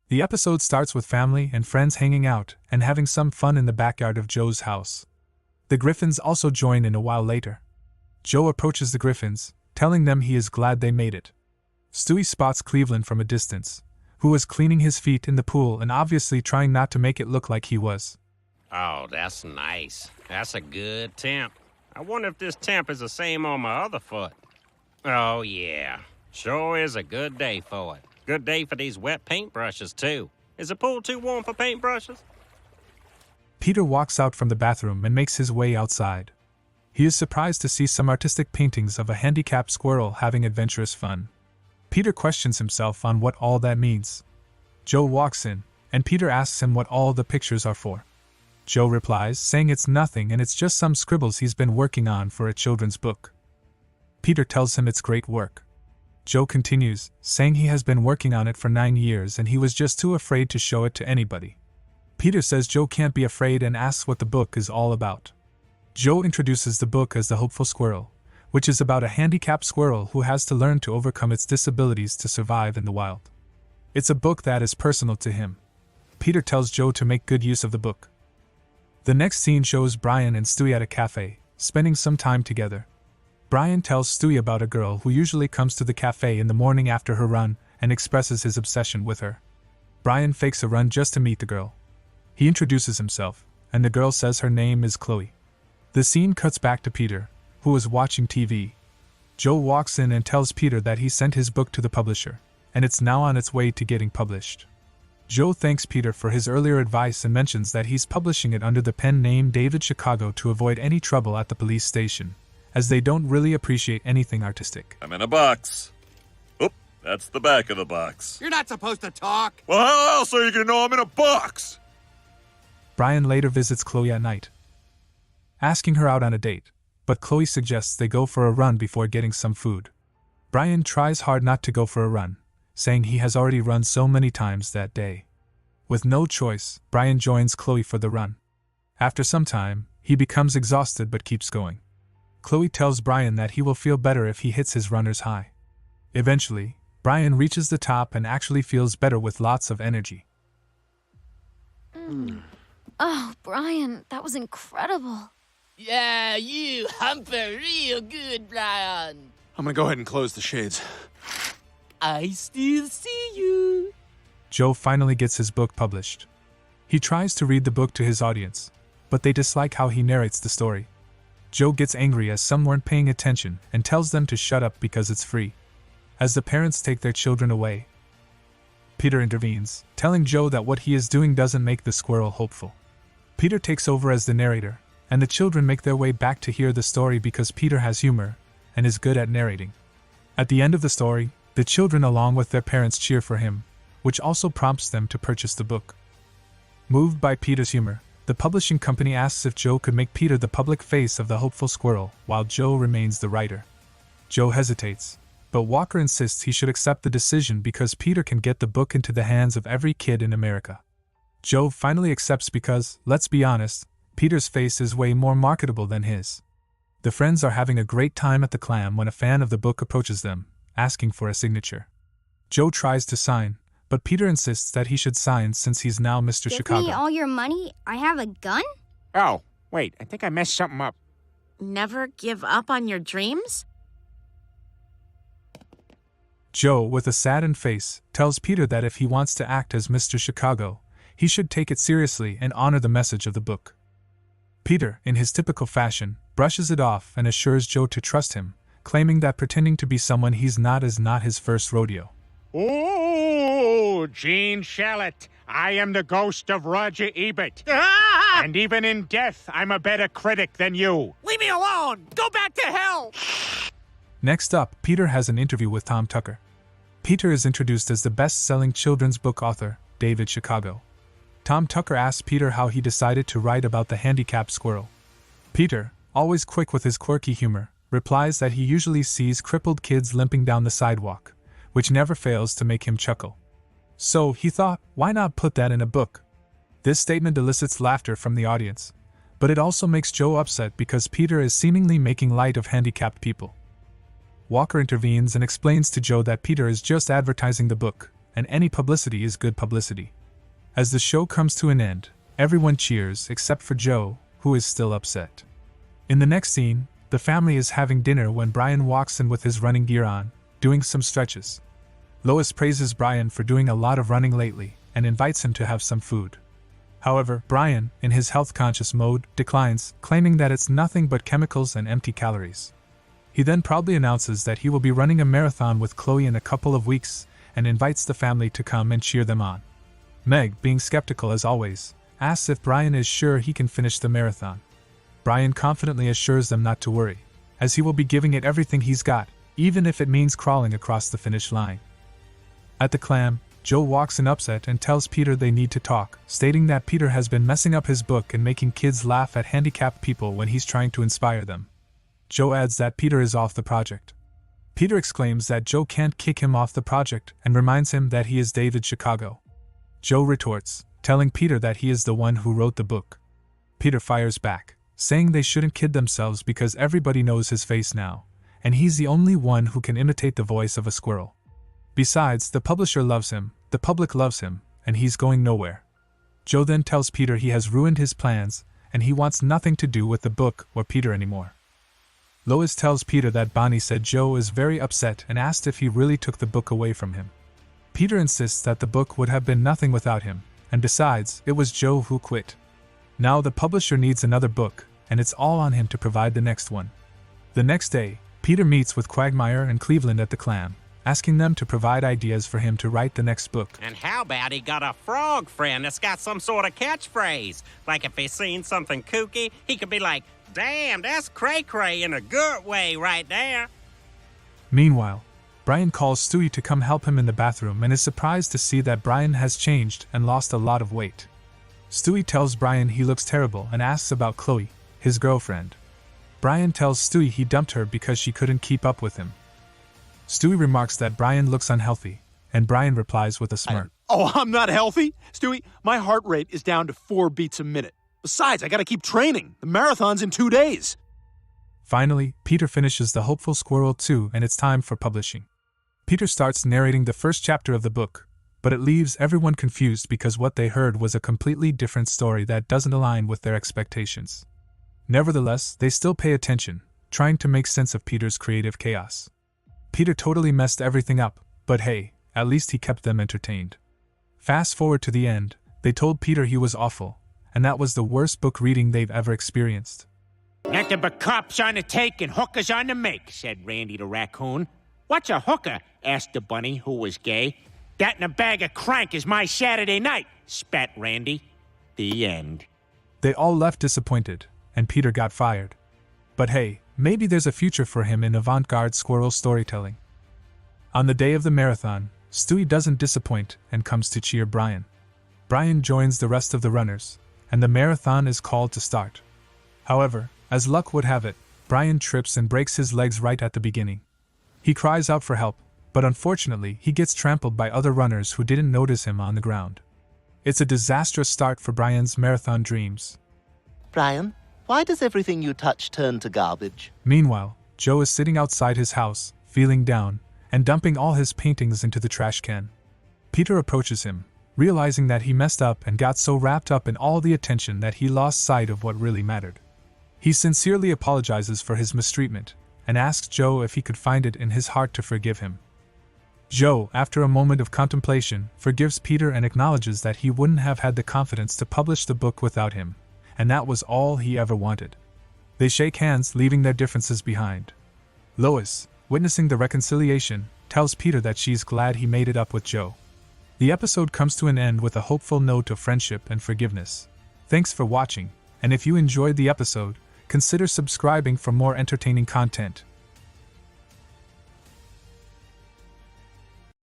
The episode starts with family and friends hanging out and having some fun in the backyard of Joe's house. The Griffins also join in a while later. Joe approaches the Griffins, telling them he is glad they made it. Stewie spots Cleveland from a distance, who was cleaning his feet in the pool and obviously trying not to make it look like he was. Oh, that's nice. That's a good temp. I wonder if this temp is the same on my other foot. Oh, yeah. Sure is a good day for it. Good day for these wet paintbrushes, too. Is the pool too warm for paintbrushes? Peter walks out from the bathroom and makes his way outside. He is surprised to see some artistic paintings of a handicapped squirrel having adventurous fun. Peter questions himself on what all that means. Joe walks in, and Peter asks him what all the pictures are for. Joe replies, saying it's nothing and it's just some scribbles he's been working on for a children's book. Peter tells him it's great work. Joe continues, saying he has been working on it for 9 years and he was just too afraid to show it to anybody. Peter says Joe can't be afraid and asks what the book is all about. Joe introduces the book as The Hopeful Squirrel, which is about a handicapped squirrel who has to learn to overcome its disabilities to survive in the wild. It's a book that is personal to him. Peter tells Joe to make good use of the book. The next scene shows Brian and Stewie at a cafe, spending some time together. Brian tells Stewie about a girl who usually comes to the cafe in the morning after her run and expresses his obsession with her. Brian fakes a run just to meet the girl. He introduces himself, and the girl says her name is Chloe. The scene cuts back to Peter, who is watching TV. Joe walks in and tells Peter that he sent his book to the publisher, and it's now on its way to getting published. Joe thanks Peter for his earlier advice and mentions that he's publishing it under the pen name David Chicago to avoid any trouble at the police station, as they don't really appreciate anything artistic. I'm in a box. Oop, that's the back of the box. You're not supposed to talk. Well, how else are you going to know I'm in a box? Brian later visits Chloe at night, asking her out on a date, but Chloe suggests they go for a run before getting some food. Brian tries hard not to go for a run, saying he has already run so many times that day. With no choice, Brian joins Chloe for the run. After some time, he becomes exhausted but keeps going. Chloe tells Brian that he will feel better if he hits his runner's high. Eventually, Brian reaches the top and actually feels better with lots of energy. Oh, Brian, that was incredible. Yeah, you humper real good, Brian. I'm gonna go ahead and close the shades. I still see you. Joe finally gets his book published. He tries to read the book to his audience, but they dislike how he narrates the story. Joe gets angry as some weren't paying attention and tells them to shut up because it's free. As the parents take their children away, Peter intervenes, telling Joe that what he is doing doesn't make the squirrel hopeful. Peter takes over as the narrator, and the children make their way back to hear the story because Peter has humor and is good at narrating. At the end of the story, the children along with their parents cheer for him, which also prompts them to purchase the book. Moved by Peter's humor, the publishing company asks if Joe could make Peter the public face of the hopeful squirrel, while Joe remains the writer. Joe hesitates, but Walker insists he should accept the decision because Peter can get the book into the hands of every kid in America. Joe finally accepts because, let's be honest, Peter's face is way more marketable than his. The friends are having a great time at the Clam when a fan of the book approaches them, asking for a signature. Joe tries to sign, but Peter insists that he should sign since he's now Mr. Chicago. Give me all your money? I have a gun? Oh, wait, I think I messed something up. Never give up on your dreams? Joe, with a saddened face, tells Peter that if he wants to act as Mr. Chicago, he should take it seriously and honor the message of the book. Peter, in his typical fashion, brushes it off and assures Joe to trust him, claiming that pretending to be someone he's not is not his first rodeo. Oh, Gene Shalit, I am the ghost of Roger Ebert. Ah! And even in death, I'm a better critic than you. Leave me alone! Go back to hell! Next up, Peter has an interview with Tom Tucker. Peter is introduced as the best-selling children's book author, David Chicago. Tom Tucker asks Peter how he decided to write about the handicapped squirrel. Peter, always quick with his quirky humor, replies that he usually sees crippled kids limping down the sidewalk, which never fails to make him chuckle. So, he thought, why not put that in a book? This statement elicits laughter from the audience, but it also makes Joe upset because Peter is seemingly making light of handicapped people. Walker intervenes and explains to Joe that Peter is just advertising the book, and any publicity is good publicity. As the show comes to an end, everyone cheers except for Joe, who is still upset. In the next scene, the family is having dinner when Brian walks in with his running gear on, doing some stretches. Lois praises Brian for doing a lot of running lately and invites him to have some food. However, Brian, in his health-conscious mode, declines, claiming that it's nothing but chemicals and empty calories. He then proudly announces that he will be running a marathon with Chloe in a couple of weeks and invites the family to come and cheer them on. Meg, being skeptical as always, asks if Brian is sure he can finish the marathon. Brian confidently assures them not to worry, as he will be giving it everything he's got, even if it means crawling across the finish line. At the clam, Joe walks in upset and tells Peter they need to talk, stating that Peter has been messing up his book and making kids laugh at handicapped people when he's trying to inspire them. Joe adds that Peter is off the project. Peter exclaims that Joe can't kick him off the project and reminds him that he is David Chicago. Joe retorts, telling Peter that he is the one who wrote the book. Peter fires back, saying they shouldn't kid themselves because everybody knows his face now, and he's the only one who can imitate the voice of a squirrel. Besides, the publisher loves him, the public loves him, and he's going nowhere. Joe then tells Peter he has ruined his plans, and he wants nothing to do with the book or Peter anymore. Lois tells Peter that Bonnie said Joe is very upset and asked if he really took the book away from him. Peter insists that the book would have been nothing without him, and besides, it was Joe who quit. Now the publisher needs another book, and it's all on him to provide the next one. The next day, Peter meets with Quagmire and Cleveland at the clam, asking them to provide ideas for him to write the next book. And how about he got a frog friend that's got some sort of catchphrase? Like if he's seen something kooky, he could be like, "Damn, that's cray-cray in a good way right there." Meanwhile, Brian calls Stewie to come help him in the bathroom and is surprised to see that Brian has changed and lost a lot of weight. Stewie tells Brian he looks terrible and asks about Chloe, his girlfriend. Brian tells Stewie he dumped her because she couldn't keep up with him. Stewie remarks that Brian looks unhealthy, and Brian replies with a smirk. I'm not healthy? Stewie, my heart rate is down to 4 beats a minute. Besides, I gotta keep training. The marathon's in 2 days. Finally, Peter finishes The Hopeful Squirrel 2 and it's time for publishing. Peter starts narrating the first chapter of the book, but it leaves everyone confused because what they heard was a completely different story that doesn't align with their expectations. Nevertheless, they still pay attention, trying to make sense of Peter's creative chaos. Peter totally messed everything up, but hey, at least he kept them entertained. Fast forward to the end, they told Peter he was awful, and that was the worst book reading they've ever experienced. Nothing but cops on the take and hookers on the make, said Randy the raccoon. What's a hooker? Asked the bunny, who was gay. That and a bag of crank is my Saturday night, spat Randy. The end. They all left disappointed, and Peter got fired. But hey, maybe there's a future for him in avant-garde squirrel storytelling. On the day of the marathon, Stewie doesn't disappoint and comes to cheer Brian. Brian joins the rest of the runners, and the marathon is called to start. However, as luck would have it, Brian trips and breaks his legs right at the beginning. He cries out for help, but unfortunately he gets trampled by other runners who didn't notice him on the ground. It's a disastrous start for Brian's marathon dreams. Brian, why does everything you touch turn to garbage? Meanwhile, Joe is sitting outside his house, feeling down, and dumping all his paintings into the trash can. Peter approaches him, realizing that he messed up and got so wrapped up in all the attention that he lost sight of what really mattered. He sincerely apologizes for his mistreatment, and asks Joe if he could find it in his heart to forgive him. Joe, after a moment of contemplation, forgives Peter and acknowledges that he wouldn't have had the confidence to publish the book without him, and that was all he ever wanted. They shake hands, leaving their differences behind. Lois, witnessing the reconciliation, tells Peter that she's glad he made it up with Joe. The episode comes to an end with a hopeful note of friendship and forgiveness. Thanks for watching, and if you enjoyed the episode, consider subscribing for more entertaining content.